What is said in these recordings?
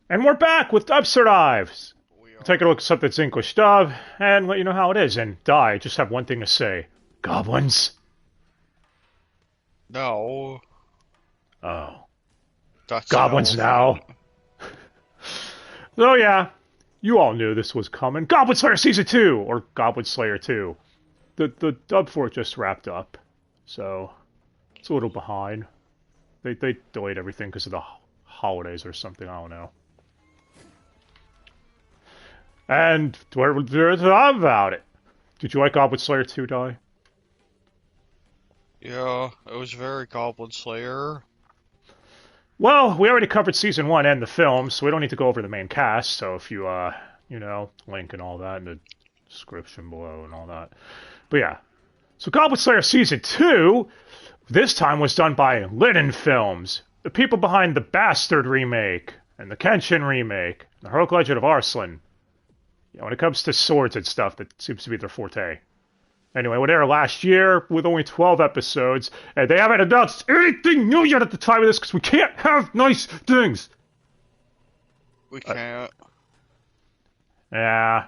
And we're back with Dubster Dives. We We'll take a are. look at something's English dub and let you know how it is. And I just have one thing to say. Goblins? No, Oh. that's an Goblins elephant. now. So yeah, you all knew this was coming. Goblin Slayer Season 2! Or Goblin Slayer 2. The dub for it just wrapped up. So, it's a little behind. They delayed everything because of the holidays or something, I don't know. And there's about it. Did you like Goblin Slayer 2, Dolly? Yeah, it was very Goblin Slayer. Well, we already covered season 1 and the film, so we don't need to go over the main cast. So if you, link and all that in the description below and all that. But yeah. So Goblin Slayer season 2, this time was done by Linen Films, the people behind the Bastard remake and the Kenshin remake, and the Heroic Legend of Arslan. Yeah, when it comes to swords and stuff, that seems to be their forte. Anyway, it would air last year with only 12 episodes, and they haven't announced anything new yet at the time of this because we can't have nice things. We Uh, can't. yeah.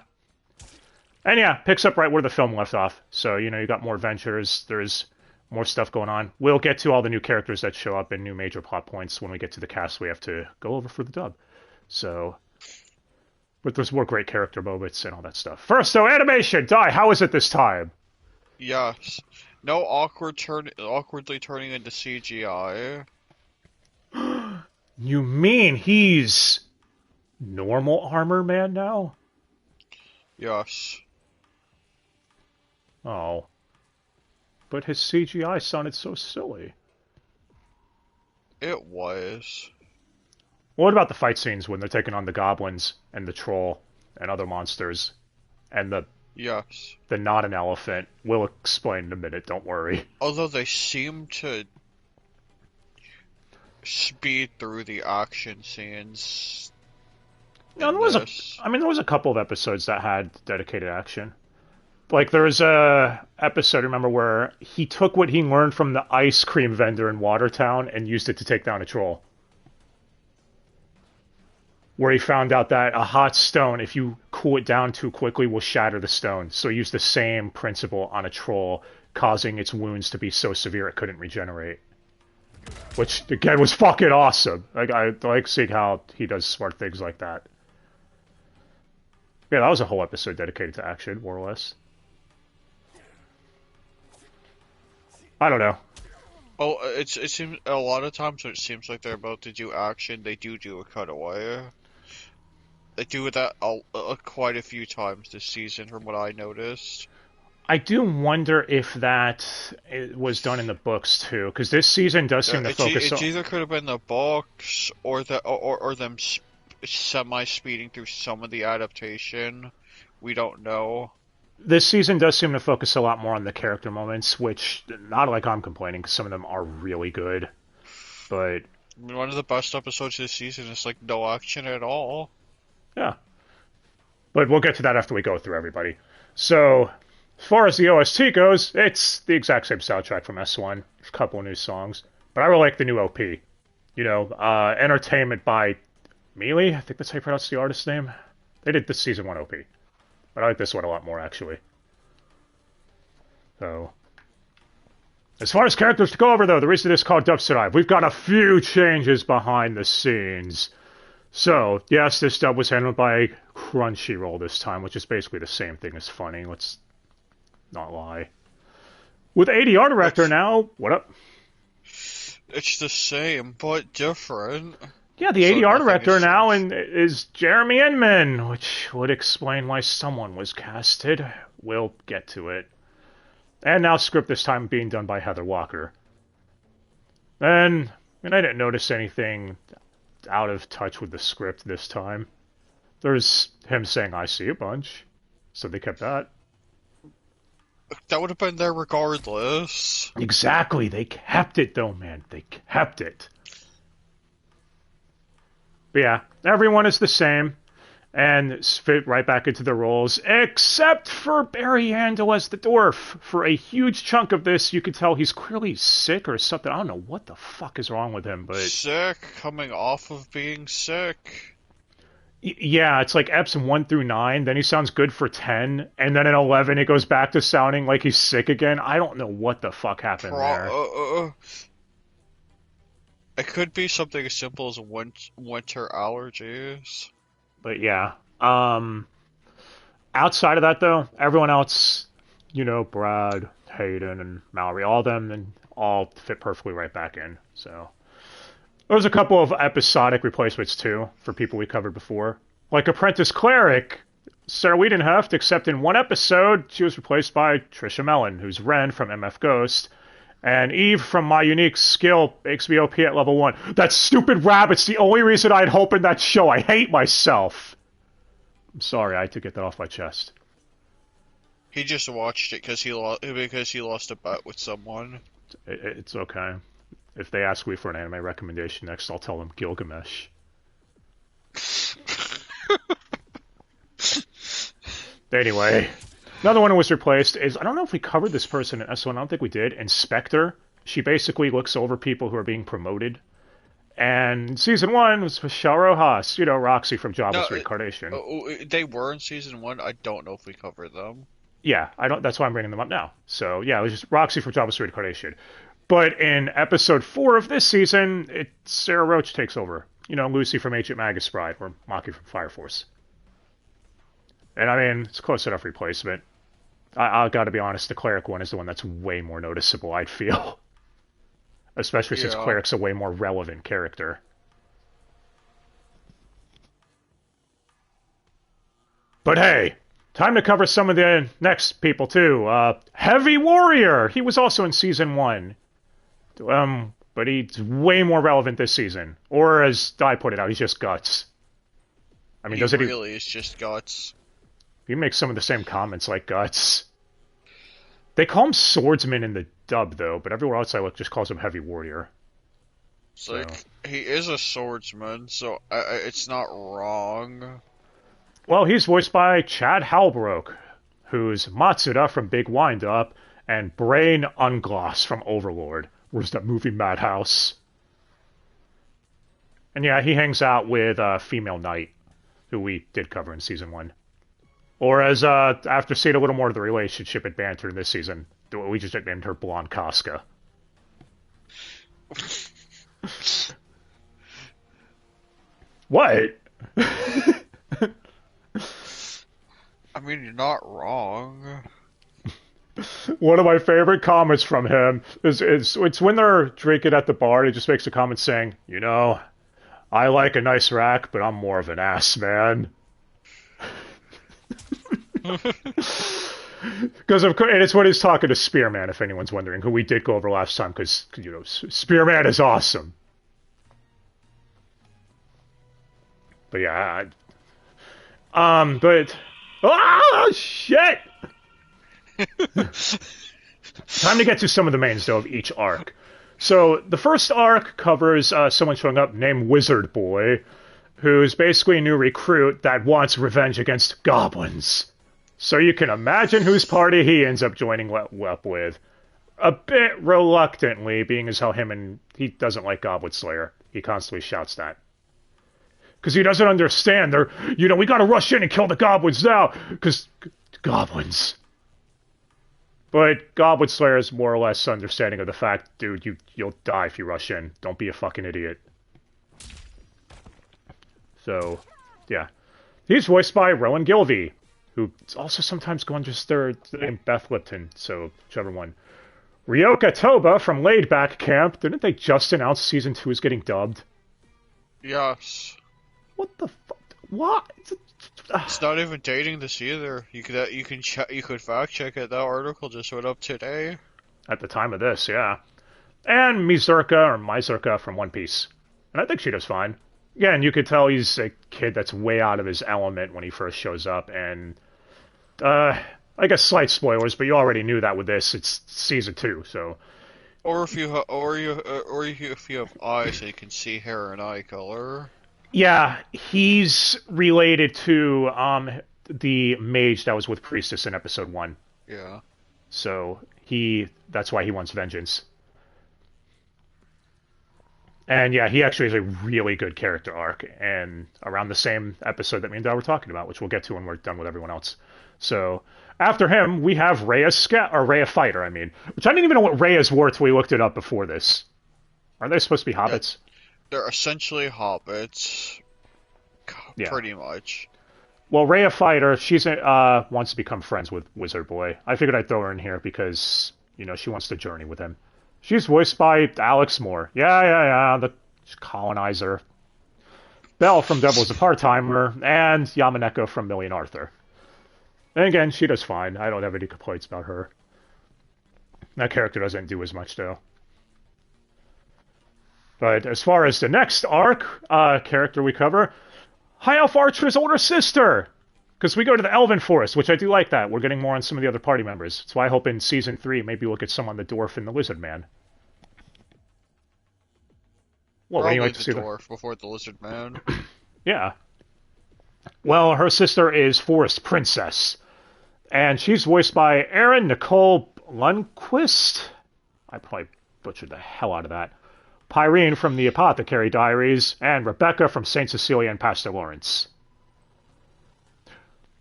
And yeah, picks up right where the film left off. So, you got more adventures, there's more stuff going on. We'll get to all the new characters that show up and new major plot points when we get to the cast we have to go over for the dub. So, but there's more great character moments and all that stuff. First, though, animation! Die, how is it this time? Yes. No awkwardly turning into CGI. You mean he's normal armor man now? Yes. Oh. But his CGI sounded so silly. It was. What about the fight scenes when they're taking on the goblins and the troll and other monsters and Yes. the not an elephant? We'll explain in a minute, don't worry. Although they seem to speed through the action scenes You know, in this. there was a couple of episodes that had dedicated action. Like there was a episode, remember, where he took what he learned from the ice cream vendor in Watertown and used it to take down a troll. Where he found out that a hot stone, if you cool it down too quickly, will shatter the stone. So he used the same principle on a troll, causing its wounds to be so severe it couldn't regenerate. Which, again, was fucking awesome. Like, I like seeing how he does smart things like that. Yeah, that was a whole episode dedicated to action, more or less. I don't know. Oh, it seems a lot of times when it seems like they're about to do action, they do a cutaway. They do that quite a few times this season, from what I noticed. I do wonder if that was done in the books too, because this season does seem to focus It on. either could have been the books or them semi speeding through some of the adaptation. We don't know. This season does seem to focus a lot more on the character moments, which not like I'm complaining, because some of them are really good. But I mean, one of the best episodes this season is like no action at all. yeah, but we'll get to that after we go through everybody. So, as far as the OST goes, it's the exact same soundtrack from S1. There's a couple of new songs, but I really like the new OP. Entertainment by Mealy. I think that's how you pronounce the artist's name. They did the season 1 OP, but I like this one a lot more actually. So, as far as characters to go over though, the reason this is called Dubster Dive, we've got a few changes behind the scenes. So, yes, this dub was handled by Crunchyroll this time, which is basically the same thing as Funny, let's not lie. With ADR director It's now, what up? it's the same but different. Yeah, the So ADR nothing has director now changed. is Jeremy Inman, which would explain why someone was casted. We'll get to it. And now script this time being done by Heather Walker. And I didn't notice anything out of touch with the script this time. There's him saying "I see" a bunch, so they kept that. That would have been there regardless. Exactly, they kept it though, man. They kept it. But yeah, everyone is the same, and fit right back into their roles, except for Barry Handel as the dwarf. For a huge chunk of this, you could tell he's clearly sick or something. I don't know what the fuck is wrong with him, but Sick, coming off of being sick. Yeah, it's like eps 1 through 9, then he sounds good for 10, and then in 11 it goes back to sounding like he's sick again. I don't know what the fuck happened Pro there. It could be something as simple as winter allergies. But yeah. Outside of that though, everyone else, Brad, Hayden, and Mallory, all of them and all fit perfectly right back in. So there was a couple of episodic replacements too for people we covered before. Like Apprentice Cleric, Sarah Wiedenheft, except in one episode, she was replaced by Trisha Mellon, who's Ren from MF Ghost, and Eve from My Unique Skill makes me OP at level 1. That stupid rabbit's the only reason I'd hope in that show. I hate myself. I'm sorry, I had to get that off my chest. He just watched it because he lost a bet with someone. It's okay. If they ask me for an anime recommendation next, I'll tell them Gilgamesh. Anyway, another one who was replaced is, I don't know if we covered this person in S1, I don't think we did, Inspector. She basically looks over people who are being promoted. And season 1 was Michelle Rojas, Roxy from Jobless Reincarnation. They were in season 1. I don't know if we covered them. Yeah, I don't. That's why I'm bringing them up now. So yeah, it was just Roxy from Jobless Reincarnation. But in episode 4 of this season, Sarah Roach takes over. Lucy from Agent Magus Bride, or Maki from Fire Force. And I mean, it's a close enough replacement. I gotta be honest, the Cleric one is the one that's way more noticeable, I'd feel. Especially since Cleric's a way more relevant character. But hey, time to cover some of the next people too. Heavy Warrior! He was also in season 1. But he's way more relevant this season. Or as I put it out, he's just guts. I mean, he really is just guts. He makes some of the same comments like guts. They call him Swordsman in the dub, though, but everywhere else I look just calls him Heavy Warrior. So. He is a swordsman, so it's not wrong. Well, he's voiced by Chad Halbrook, who's Matsuda from Big Wind Up, and Brain Ungloss from Overlord. Where's that movie Madhouse? And yeah, he hangs out with Female Knight, who we did cover in season 1. Or as, after seeing a little more of the relationship at banter in this season, we just named her Blonde Casca. What? I mean, you're not wrong. One of my favorite comments from him is it's when they're drinking at the bar, he just makes a comment saying, I like a nice rack, but I'm more of an ass man. Because and it's when he's talking to Spearman, if anyone's wondering, who we did go over last time, because Spearman is awesome. But yeah, shit! Time to get to some of the mains, though, of each arc. So the first arc covers someone showing up named Wizard Boy, who's basically a new recruit that wants revenge against goblins. So you can imagine whose party he ends up joining up with. A bit reluctantly, being as how he doesn't like Goblin Slayer. He constantly shouts that. Because he doesn't understand. We gotta rush in and kill the goblins now. Because goblins. But Goblin Slayer is more or less understanding of the fact, dude, you'll die if you rush in. Don't be a fucking idiot. So, yeah. He's voiced by Rowan Gilvey, who also sometimes go under their name Beth Lipton, so whichever one. Ryoka Toba from Laid Back Camp. Didn't they just announce season 2 is getting dubbed? Yes. What the fuck? What? It's not even dating this either. You could fact check it. That article just went up today. At the time of this, yeah. And Mizurka from One Piece. And I think she does fine. Again, you could tell he's a kid that's way out of his element when he first shows up, and I guess slight spoilers, but you already knew that with this. It's season 2, so. Or if you have eyes, so you can see hair and eye color. Yeah, he's related to the mage that was with Priestess in episode 1. Yeah. So that's why he wants vengeance. And yeah, he actually has a really good character arc, and around the same episode that me and Dad were talking about, which we'll get to when we're done with everyone else. So after him, we have Rhea Fighter. I mean, which I didn't even know what Rhea's were till we looked it up before this. Aren't they supposed to be Yeah, hobbits? they're essentially hobbits, Yeah. pretty much. Well, Rhea Fighter, she's wants to become friends with Wizard Boy. I figured I'd throw her in here because she wants to journey with him. She's voiced by Alex Moore. Yeah, the colonizer. Belle from Devil's a Part-Timer, and Yamaneko from Million Arthur. And again, she does fine. I don't have any complaints about her. That character doesn't do as much, though. But as far as the next arc character we cover, High Elf Archer's older sister! Because we go to the Elven Forest, which I do like that. We're getting more on some of the other party members. That's why I hope in Season 3 maybe we'll get some on the Dwarf and the Lizard Man. Well, when you Probably like to the see dwarf before the lizard man. Yeah. Well, her sister is Forest Princess. And she's voiced by Erin Nicole Lundquist. I probably butchered the hell out of that. Pyrene from the Apothecary Diaries, and Rebecca from St. Cecilia and Pastor Lawrence.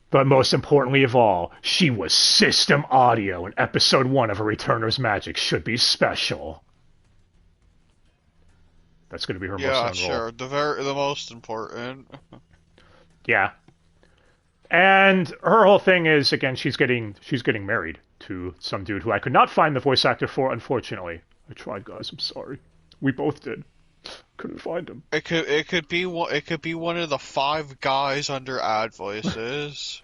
But most importantly of all, she was System Audio in Episode 1 of A Returner's Magic Should Be Special. That's going to be her most Yeah, known role. sure. The most important. Yeah. And her whole thing is, again, she's getting married to some dude who I could not find the voice actor for, unfortunately. I tried, guys. I'm sorry. We both did. Couldn't find him. It could be one of the 5 guys under ad voices.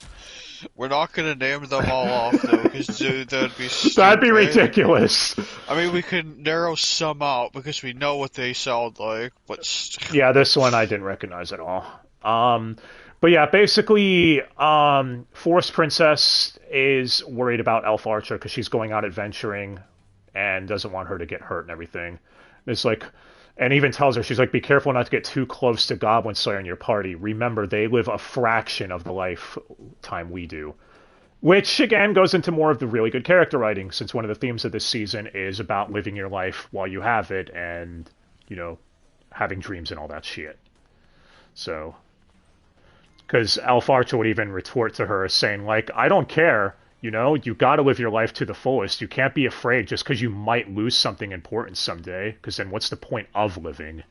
We're not gonna name them all off though, because dude, that'd be stupid. That'd be ridiculous. I mean, we can narrow some out because we know what they sound like, but Yeah, this one I didn't recognize at all. But yeah, basically, Forest Princess is worried about Elf Archer because she's going out adventuring and doesn't want her to get hurt and everything. It's like, and even tells her, she's like, be careful not to get too close to Goblin Slayer in your party. Remember, they live a fraction of the lifetime we do. Which, again, goes into more of the really good character writing, since one of the themes of this season is about living your life while you have it and, having dreams and all that shit. So, because Elf Archer would even retort to her saying, like, I don't care. You gotta live your life to the fullest. You can't be afraid just because you might lose something important someday, because then what's the point of living?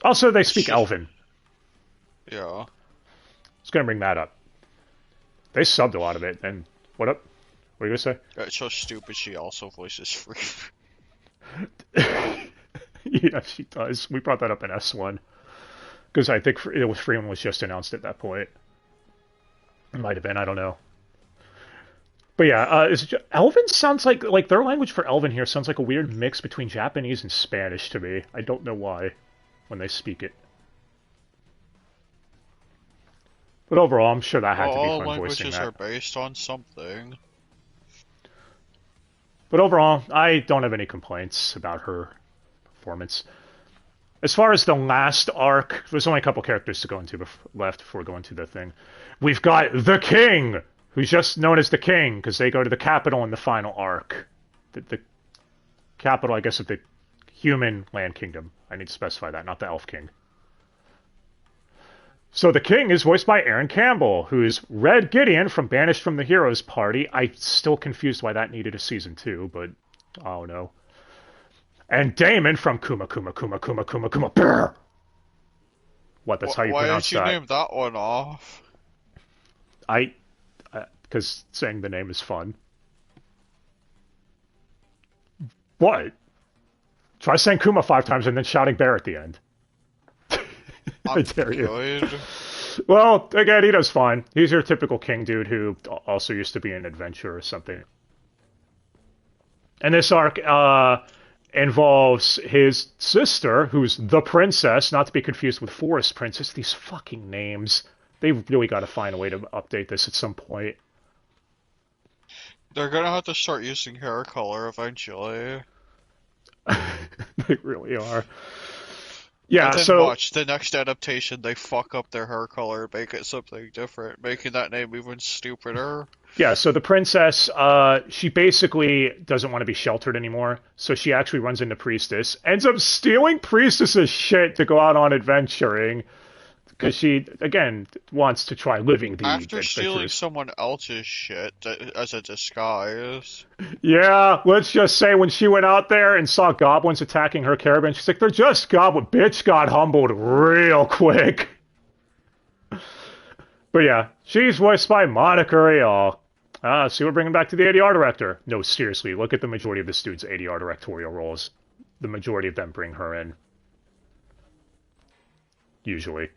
Also, they speak Elven. yeah. I was gonna bring that up. They subbed a lot of it, and what up? What are you gonna say? It's so stupid she also voices free. Yeah, she does. We brought that up in S1. Because I think Freeman was just announced at that point. It might have been, I don't know. But yeah, Elven sounds like their language for Elven here sounds like a weird mix between Japanese and Spanish to me. I don't know why when they speak it. But overall, I'm sure that had to be All fun voicing languages that. are based on something. But overall, I don't have any complaints about her performance. As far as the last arc, there's only a couple characters to go into left before going to the thing. We've got the King, who's just known as the King because they go to the capital in the final arc. The capital, I guess, of the human land kingdom. I need to specify that, not the Elf King. So the King is voiced by Aaron Campbell, who is Red Gideon from Banished from the Heroes Party. I'm still confused why that needed a season 2, but I don't know. And Damon from Kuma Kuma Kuma Kuma Kuma Kuma Brr. What, that's how you pronounce that? Why did you name that one off? Because saying the name is fun. What? Try saying Kuma 5 times and then shouting bear at the end. I dare you. Well, again, he does fine. He's your typical king dude who also used to be an adventurer or something. And this arc involves his sister, who's the princess, not to be confused with Forest Princess. These fucking names. They've really got to find a way to update this at some point. They're gonna have to start using hair color eventually. They really are. And Yeah, then so watch the next adaptation, they fuck up their hair color, make it something different, making that name even stupider. yeah, so the princess, she basically doesn't want to be sheltered anymore. So she actually runs into Priestess, ends up stealing Priestess's shit to go out on adventuring because she, again, wants to try living the After stealing adventurous. someone else's shit as a disguise. Yeah, let's just say when she went out there and saw goblins attacking her caravan, she's like, they're just goblin. Bitch got humbled real quick. But yeah, she's voiced by Monica Rial. See, we're bringing back to the ADR director. No, seriously, look at the majority of this dude's ADR directorial roles. The majority of them bring her in. Usually.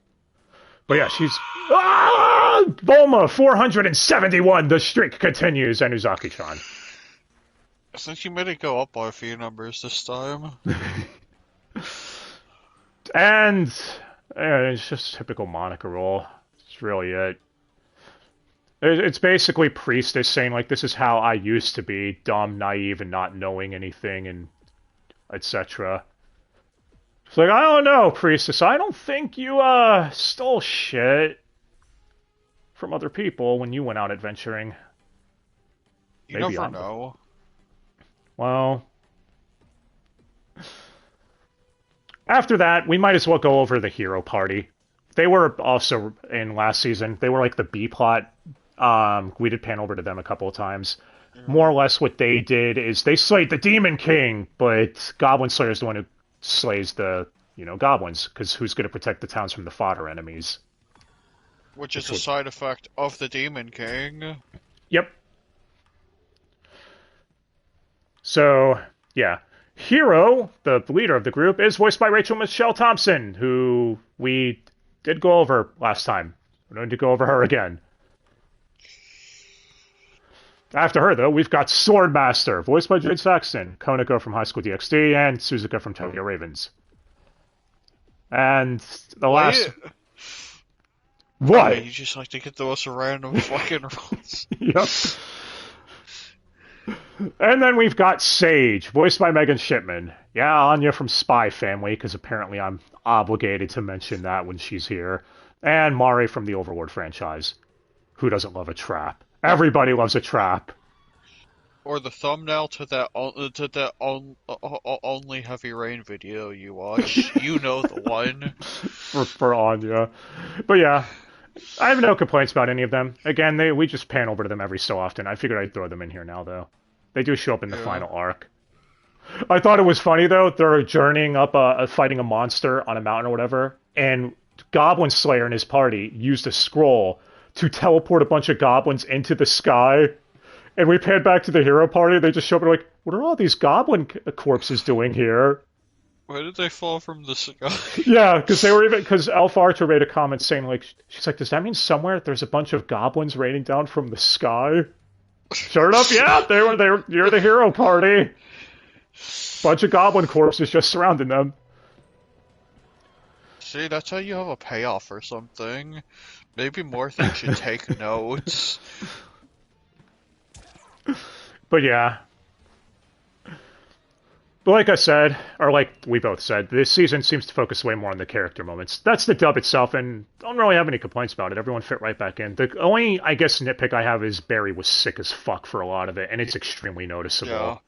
But yeah, she's... Ah! Bulma, 471! The streak continues, Anuzaki-chan. I think you made it go up by a few numbers this time. And... it's just typical Monica role. That's really it. It's basically Priestess saying, like, this is how I used to be, dumb, naive, and not knowing anything, and etc. It's like, I don't know, Priestess, I don't think you, stole shit from other people when you went out adventuring. You Maybe never know. Well... After that, we might as well go over the hero party. They were also in last season. They were like the B-plot. We did pan over to them a couple of times. More or less what they did is they slayed the Demon King, but Goblin Slayer is the one who slays the, goblins, because who's going to protect the towns from the fodder enemies? Which is a side effect of the Demon King. Yep. So, yeah. Hero, the leader of the group, is voiced by Rachel Michelle Thompson, who we did go over last time. We're going to go over her again. After her, though, we've got Swordmaster, voiced by Jade Saxton, Konako from High School DxD, and Suzuka from Tokyo Ravens. And the last... What? Okay, you just like to get the most random fucking roles. Yep. And then we've got Sage, voiced by Megan Shipman. Yeah, Anya from Spy Family, because apparently I'm obligated to mention that when she's here. And Mari from the Overlord franchise. Who doesn't love a trap? Everybody loves a trap. Or the thumbnail to that only Heavy Rain video you watch. You know the one. For Anya. But yeah, I have no complaints about any of them. Again, we just pan over to them every so often. I figured I'd throw them in here now, though. They do show up in the final arc. I thought it was funny, though. They're journeying up, fighting a monster on a mountain or whatever, and Goblin Slayer and his party used a scroll to teleport a bunch of goblins into the sky. And we pan back to the hero party, they just show up and like, what are all these goblin corpses doing here? Why did they fall from the sky? Yeah, because Elf Archer made a comment saying, like, she's like, does that mean somewhere there's a bunch of goblins raining down from the sky? Sure enough, yeah, you're the hero party. Bunch of goblin corpses just surrounding them. See, that's how you have a payoff or something. Maybe more things should take notes. But yeah. But like I said, or like we both said, this season seems to focus way more on the character moments. That's the dub itself, and don't really have any complaints about it. Everyone fit right back in. The only, I guess, nitpick I have is Barry was sick as fuck for a lot of it, and it's extremely noticeable. Yeah.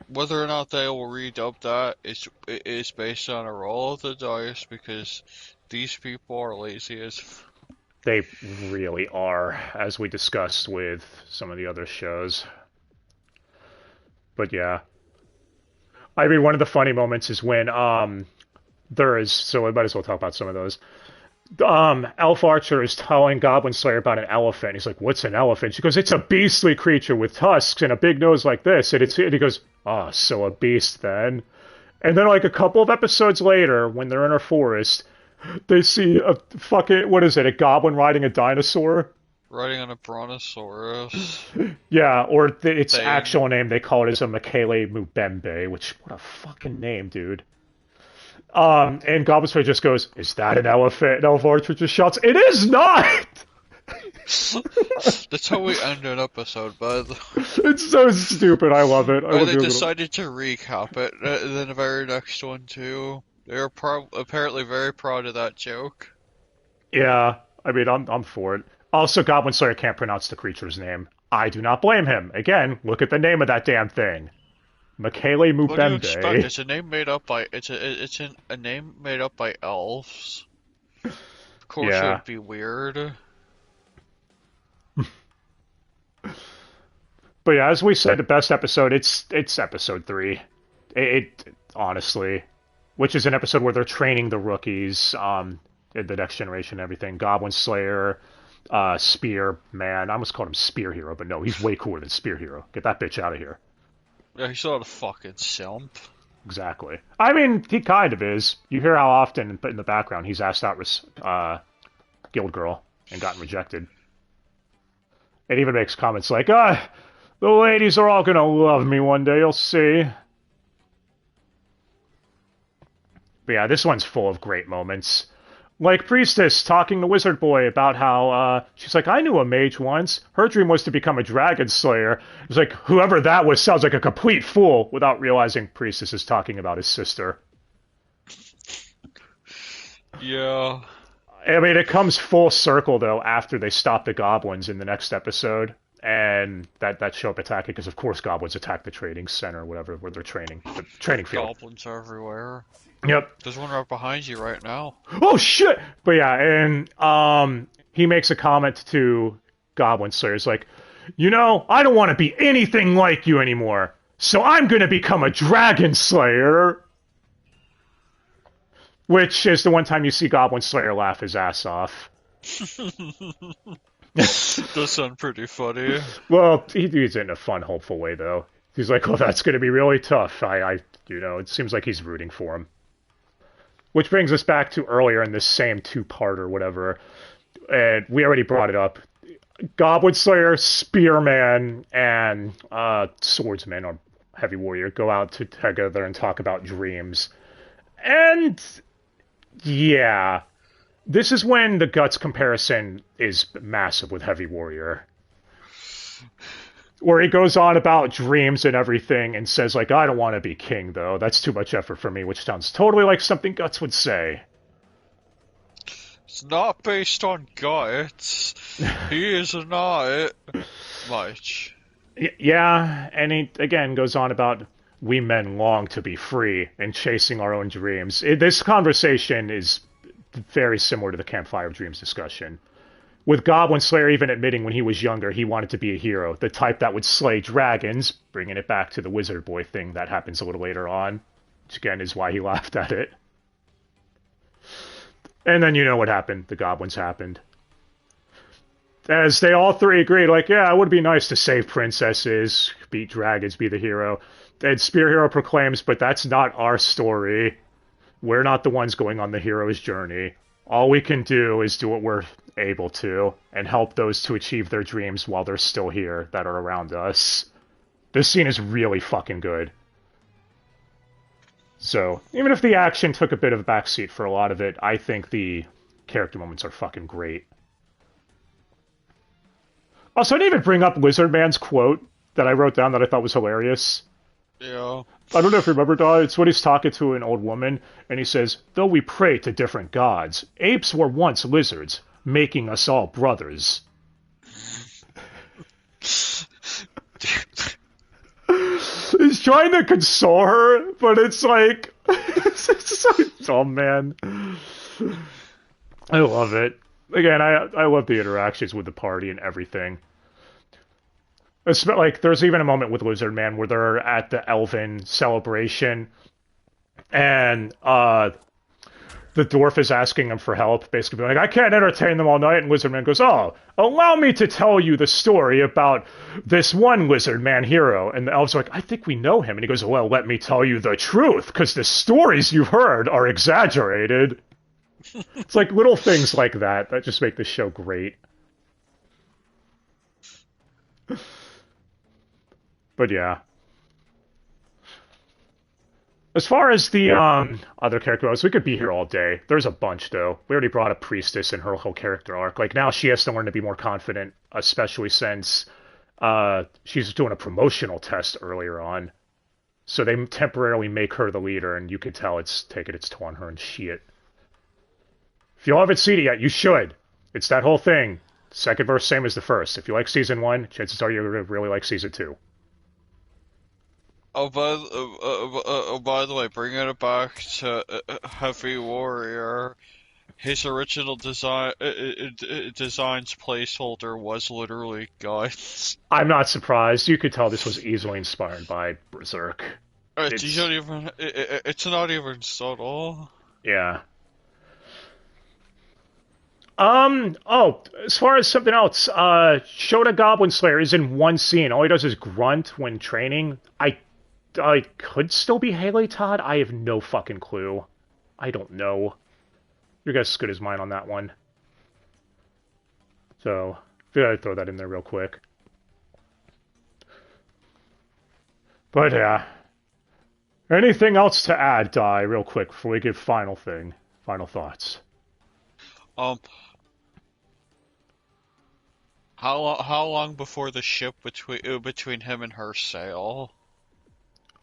Whether or not they will redub that is based on a roll of the dice, because these people are lazy as... They really are, as we discussed with some of the other shows. But yeah. I mean, one of the funny moments is when, there is, so I might as well talk about some of those. Elf Archer is telling Goblin Slayer about an elephant. He's like, what's an elephant? She goes, it's a beastly creature with tusks and a big nose like this. And he goes, oh, so a beast then. And then like a couple of episodes later, when they're in a forest, they see a fucking, what is it, a goblin riding a dinosaur? Riding on a brontosaurus. Yeah, or its actual name, they call it as a Michele Mubembe, which, what a fucking name, dude. And Goblin Slayer just goes, is that an elephant? And Elf Archer just shouts, it is not! That's how we end an episode, bud. It's so stupid. I love it. I And love they your little. decided to recap it in the very next one too. They're apparently very proud of that joke. Yeah, I mean, I'm for it. Also, Goblin Slayer can't pronounce the creature's name. I do not blame him. Again, look at the name of that damn thing. Michele What do you expect? Mubembe. It's a name made up by a name made up by elves. Of course, it Yeah. would be weird. But yeah, as we said, the best episode, it's episode 3. It honestly, which is an episode where they're training the rookies, in the next generation and everything. Goblin Slayer, Spear Man. I almost called him Spear Hero, but no, he's way cooler than Spear Hero. Get that bitch out of here. Yeah, he's not a fucking simp. Exactly. I mean, he kind of is. You hear how often in the background he's asked out Guild Girl and gotten rejected. It even makes comments like, the ladies are all gonna love me one day, you'll see. But yeah, this one's full of great moments. Like Priestess talking to Wizard Boy about how, she's like, I knew a mage once. Her dream was to become a dragon slayer. It's like, whoever that was sounds like a complete fool, without realizing Priestess is talking about his sister. Yeah. I mean, it comes full circle, though, after they stop the goblins in the next episode. And that show up attacking, because of course goblins attack the training center, whatever, where they're training. The training field. Goblins everywhere. Yep. There's one right behind you right now. Oh shit! But yeah, and he makes a comment to Goblin Slayer. He's like, you know, I don't want to be anything like you anymore, so I'm gonna become a Dragon Slayer. Which is the one time you see Goblin Slayer laugh his ass off. Does sound pretty funny. Well, he's in a fun, hopeful way, though. He's like, oh, that's gonna be really tough. It seems like he's rooting for him. Which brings us back to earlier in this same two-part or whatever. And we already brought it up. Goblin Slayer, Spearman, and Swordsman or Heavy Warrior go out together and talk about dreams. And yeah, this is when the Guts comparison is massive with Heavy Warrior. Where he goes on about dreams and everything and says, like, I don't want to be king, though. That's too much effort for me, which sounds totally like something Guts would say. It's not based on Guts. He is not much. Yeah, and he, again, goes on about we men long to be free and chasing our own dreams. This conversation is very similar to the Campfire of Dreams discussion. With Goblin Slayer even admitting when he was younger he wanted to be a hero, the type that would slay dragons, bringing it back to the Wizard Boy thing that happens a little later on, which again is why he laughed at it. And then you know what happened. The goblins happened. As they all three agreed, like, yeah, it would be nice to save princesses, beat dragons, be the hero. And Spear Hero proclaims, but that's not our story. We're not the ones going on the hero's journey. All we can do is do what we're able to and help those to achieve their dreams while they're still here that are around us. This scene is really fucking good. So, even if the action took a bit of a backseat for a lot of it, I think the character moments are fucking great. Also, I didn't even bring up Lizard Man's quote that I wrote down that I thought was hilarious. Yeah. I don't know if you remember, Di. It's when he's talking to an old woman, and he says, though we pray to different gods, apes were once lizards, making us all brothers. He's trying to console her, but it's like... it's so dumb, man. I love it. Again, I love the interactions with the party and everything. It's like, there's even a moment with Lizard Man where they're at the Elven celebration, and the dwarf is asking him for help, basically being like, I can't entertain them all night, and Lizard Man goes, oh, allow me to tell you the story about this one Lizard Man hero. And the elves are like, I think we know him. And he goes, well, let me tell you the truth, because the stories you've heard are exaggerated. It's like little things like that just make the show great. But yeah. As far as the other character goes, we could be here all day. There's a bunch though. We already brought up Priestess and her whole character arc. Like now she has to learn to be more confident, especially since she's doing a promotional test earlier on. So they temporarily make her the leader, and you can tell it's taking its toll on her and shit. If you haven't seen it yet, you should. It's that whole thing. Second verse, same as the first. If you like season one, chances are you're gonna really like season two. By the way, bringing it back to Heavy Warrior, his original design's placeholder was literally guns. I'm not surprised. You could tell this was easily inspired by Berserk. You don't even, it's not even subtle. Yeah. Oh, as far as something else, Shota Goblin Slayer is in one scene. All he does is grunt when training. I could still be Haley Todd. I have no fucking clue. I don't know. Your guess is as good as mine on that one. So, figured I'd throw that in there real quick. But yeah. Anything else to add, Di, real quick, before we give final thoughts? Um, how long before the ship between him and her sail?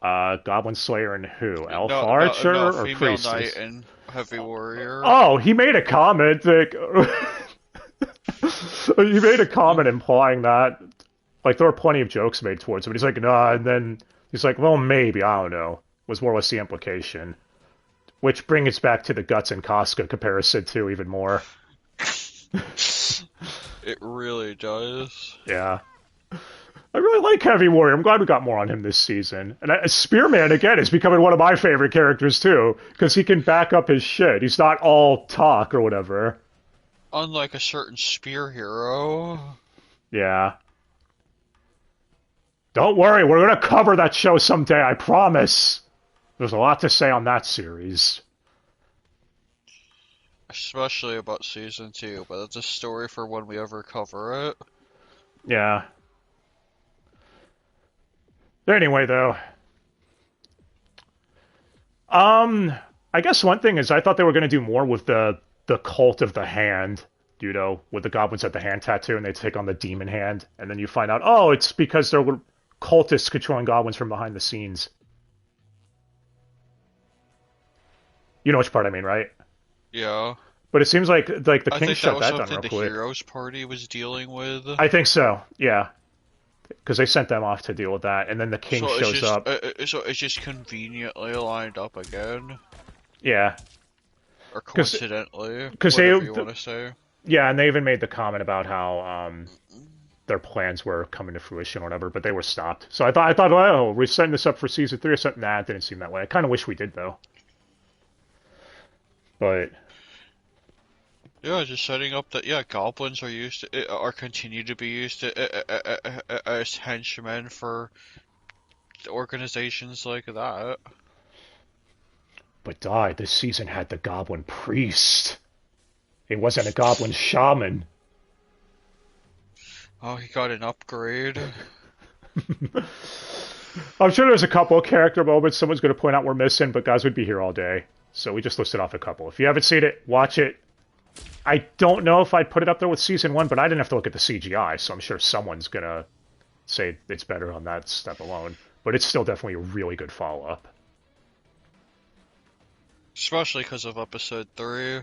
Goblin Slayer and who? Elf No, Archer no, or female Priestess? knight and Heavy Warrior. Oh, he made a comment that he made a comment implying that like there were plenty of jokes made towards him. But he's like, nah, and then he's like, well, maybe, I don't know. Was more or less the implication. Which brings us back to the Guts and Casca comparison too, even more. It really does. Yeah. I really like Heavy Warrior. I'm glad we got more on him this season. And Spearman, again, is becoming one of my favorite characters, too, because he can back up his shit. He's not all talk or whatever. Unlike a certain spear hero. Yeah. Don't worry, we're going to cover that show someday, I promise. There's a lot to say on that series. Especially about season 2, but that's a story for when we ever cover it. Yeah. Anyway, though, I guess one thing is I thought they were going to do more with the cult of the hand, you know, with the goblins at the hand tattoo, and they take on the demon hand, and then you find out, oh, it's because they're cultists controlling goblins from behind the scenes. You know which part I mean, right? Yeah. But it seems like the king shut that down real quick. I think that was something the Heroes Party was dealing with. I think so, yeah. Because they sent them off to deal with that, and then the king shows up. So it's just conveniently lined up again? Yeah. Or coincidentally, whatever you want to say. Yeah, and they even made the comment about how their plans were coming to fruition or whatever, but they were stopped. So I thought, oh, we're setting this up for season 3 or something. Nah, it didn't seem that way. I kind of wish we did, though. But... yeah, just setting up that goblins are continue to be used as henchmen for organizations like that. But this season had the goblin priest. It wasn't a goblin shaman. Oh, he got an upgrade. I'm sure there's a couple of character moments someone's going to point out we're missing, but guys, we'd be here all day. So we just listed off a couple. If you haven't seen it, watch it. I don't know if I'd put it up there with season 1, but I didn't have to look at the CGI, so I'm sure someone's going to say it's better on that step alone. But it's still definitely a really good follow-up. Especially because of episode 3.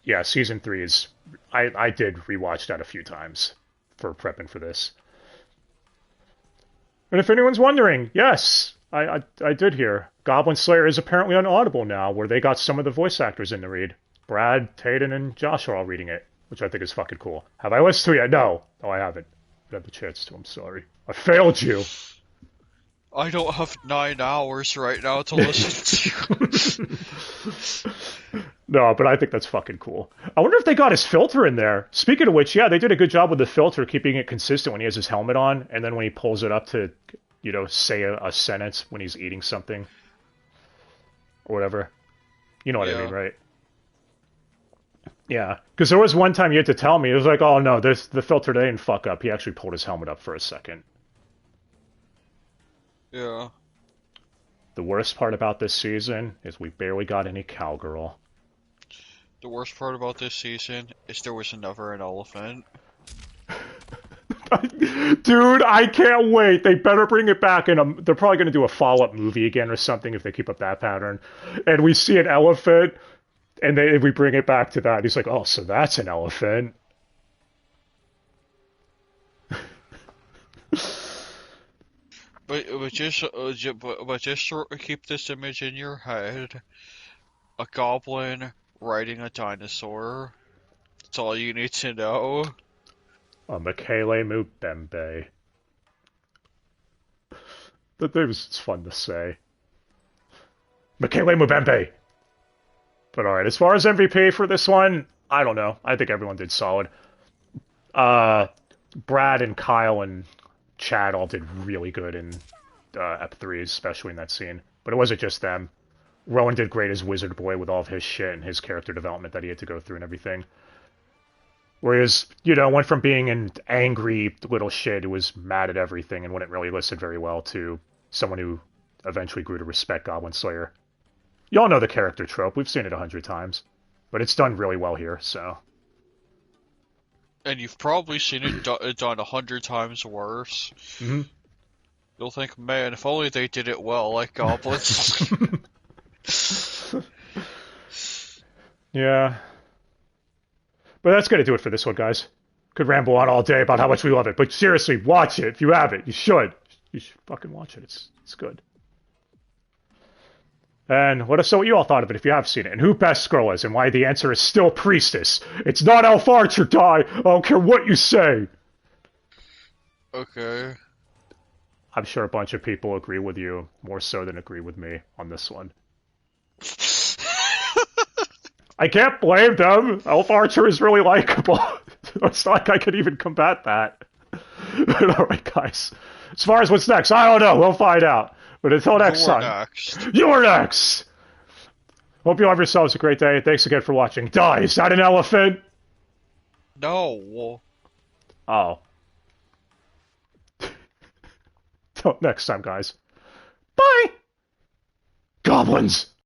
Yeah, season 3 is... I did rewatch that a few times for prepping for this. And if anyone's wondering, yes, I did hear. Goblin Slayer is apparently on Audible now, where they got some of the voice actors in to read. Brad, Tayden, and Josh are all reading it, which I think is fucking cool. Have I listened to it yet? No. No, I haven't. I had the chance to. I'm sorry. I failed you. I don't have 9 hours right now to listen to. No, but I think that's fucking cool. I wonder if they got his filter in there. Speaking of which, yeah, they did a good job with the filter, keeping it consistent when he has his helmet on, and then when he pulls it up to, you know, say a sentence when he's eating something. Or whatever. You know what I mean, right? Yeah, because there was one time you had to tell me, it was like, oh no, the filter didn't fuck up. He actually pulled his helmet up for a second. Yeah. The worst part about this season is we barely got any cowgirl. The worst part about this season is there was never an elephant. Dude, I can't wait. They better bring it back, and they're probably going to do a follow-up movie again or something if they keep up that pattern. And we see an elephant, and we bring it back to that. He's like, oh, so that's an elephant. But just sort of keep this image in your head. A goblin riding a dinosaur. That's all you need to know. A Michele Mubembe. That was fun to say. Michele Mubembe! But alright, as far as MVP for this one, I don't know. I think everyone did solid. Brad and Kyle and Chad all did really good in Ep 3, especially in that scene. But it wasn't just them. Rowan did great as Wizard Boy with all of his shit and his character development that he had to go through and everything. Whereas, went from being an angry little shit who was mad at everything and wouldn't really listen very well to someone who eventually grew to respect Goblin Slayer. Y'all know the character trope. We've seen it 100 times. But it's done really well here, so. And you've probably seen it done 100 times worse. Mm-hmm. You'll think, man, if only they did it well, like goblins. Yeah. But that's going to do it for this one, guys. Could ramble on all day about how much we love it, but seriously, watch it. If you haven't, you should. You should fucking watch it. It's good. And what you all thought of it if you have seen it, and who best Skrull is, and why the answer is still Priestess. It's not Elf Archer, Die! I don't care what you say! Okay. I'm sure a bunch of people agree with you, more so than agree with me on this one. I can't blame them. Elf Archer is really likable. It's not like I could even combat that. But alright, guys. As far as what's next, I don't know. We'll find out. But until next time. You're next! Hope you have yourselves a great day. Thanks again for watching. Die, is that an elephant? No. Oh. Till next time, guys. Bye! Goblins!